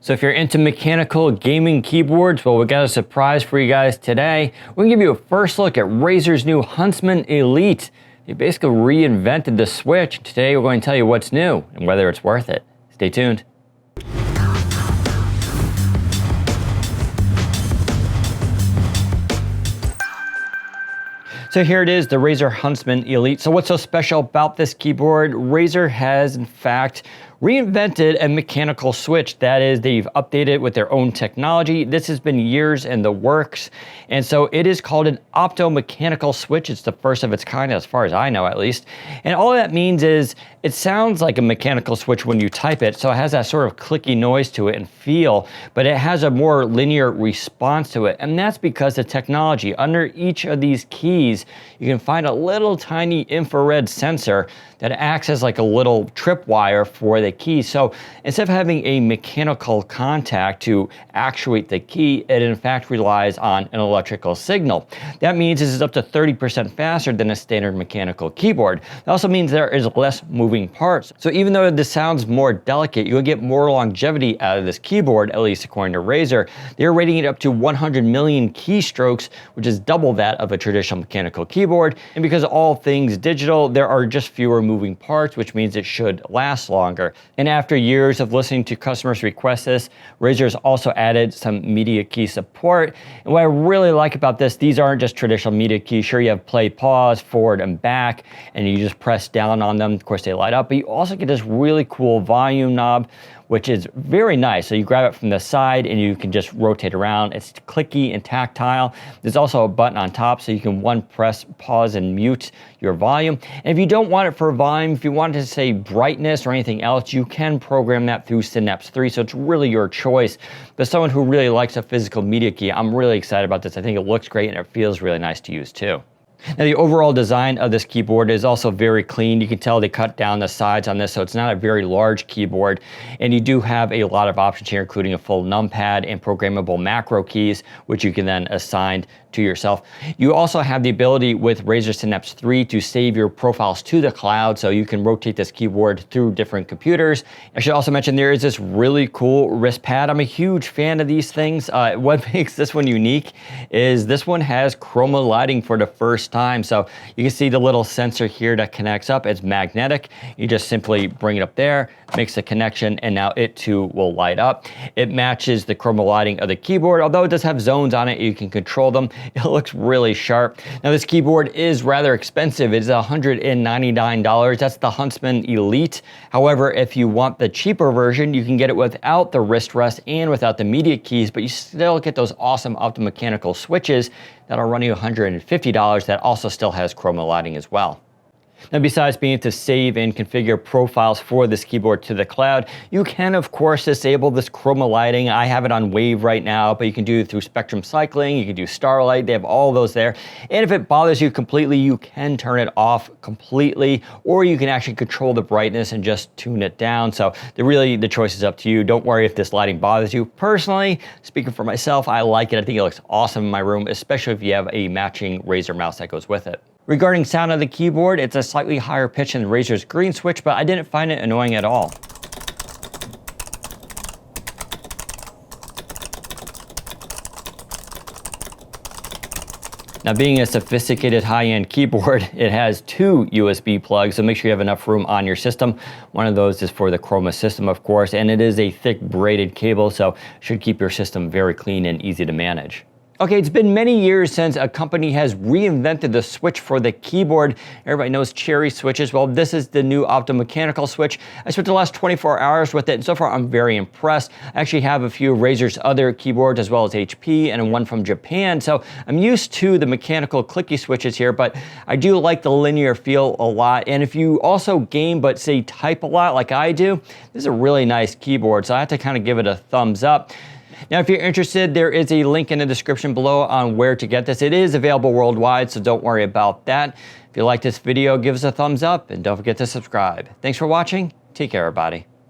So if you're into mechanical gaming keyboards, well, we got a surprise for you guys today. We're gonna give you a first look at Razer's new Huntsman Elite. They basically reinvented the Switch. Today we're going to tell you what's new and whether it's worth it. Stay tuned. So here it is, the Razer Huntsman Elite. So what's so special about this keyboard? Razer has, in fact, reinvented a mechanical switch. That is, they've updated with their own technology. This has been years in the works. And so it is called an opto-mechanical switch. It's the first of its kind, as far as I know, at least. And all that means is it sounds like a mechanical switch when you type it. So it has that sort of clicky noise to it and feel, but it has a more linear response to it. And that's because the technology under each of these keys, you can find a little tiny infrared sensor that acts as like a little tripwire for the key. So instead of having a mechanical contact to actuate the key, it in fact relies on an electrical signal. That means this is up to 30% faster than a standard mechanical keyboard. It also means there is less moving parts. So even though this sounds more delicate, you'll get more longevity out of this keyboard, at least according to Razer. They're rating it up to 100 million keystrokes, which is double that of a traditional mechanical keyboard. And because all things digital, there are just fewer moving parts, which means it should last longer. And after years of listening to customers request this, Razer's also added some media key support. And what I really like about this, these aren't just traditional media keys. Sure, you have play, pause, forward, and back, and you just press down on them. Of course, they light up, but you also get this really cool volume knob, which is very nice. So you grab it from the side and you can just rotate around. It's clicky and tactile. There's also a button on top so you can press pause and mute your volume. And if you don't want it for volume, if you want it to say brightness or anything else, you can program that through Synapse 3. So it's really your choice. But someone who really likes a physical media key, I'm really excited about this. I think it looks great and it feels really nice to use too. Now the overall design of this keyboard is also very clean. You can tell they cut down the sides on this, so it's not a very large keyboard. And you do have a lot of options here, including a full numpad and programmable macro keys, which you can then assign to yourself. You also have the ability with Razer Synapse 3 to save your profiles to the cloud, so you can rotate this keyboard through different computers. I should also mention there is this really cool wrist pad. I'm a huge fan of these things. What makes this one unique is this one has Chroma Lighting for the first time. So you can see the little sensor here that connects up. It's magnetic. You just simply bring it up there, makes the connection, and now it too will light up. It matches the Chroma Lighting of the keyboard, although it does have zones on it. You can control them. It looks really sharp. Now this keyboard is rather expensive. It's $199. That's the Huntsman Elite. However, if you want the cheaper version, you can get it without the wrist rest and without the media keys, but you still get those awesome optomechanical switches that'll run you $150 that also still has Chroma Lighting as well. Now, besides being able to save and configure profiles for this keyboard to the cloud, you can, of course, disable this Chroma Lighting. I have it on Wave right now, but you can do it through Spectrum Cycling. You can do Starlight. They have all those there. And if it bothers you completely, you can turn it off completely, or you can actually control the brightness and just tune it down. So the choice is up to you. Don't worry if this lighting bothers you. Personally, speaking for myself, I like it. I think it looks awesome in my room, especially if you have a matching Razer mouse that goes with it. Regarding sound of the keyboard, it's a slightly higher pitch than Razer's green switch, but I didn't find it annoying at all. Now, being a sophisticated high-end keyboard, it has two USB plugs, so make sure you have enough room on your system. One of those is for the Chroma system, of course, and it is a thick braided cable, so should keep your system very clean and easy to manage. Okay, it's been many years since a company has reinvented the switch for the keyboard. Everybody knows cherry switches. Well, this is the new optomechanical switch. I spent the last 24 hours with it, and so far I'm very impressed. I actually have a few of Razer's other keyboards, as well as HP, and one from Japan. So I'm used to the mechanical clicky switches here, but I do like the linear feel a lot. And if you also game, but say type a lot like I do, this is a really nice keyboard. So I have to kind of give it a thumbs up. Now, if you're interested, there is a link in the description below on where to get this. It is available worldwide, so don't worry about that. If you like this video, give us a thumbs up and don't forget to subscribe. Thanks for watching. Take care, everybody.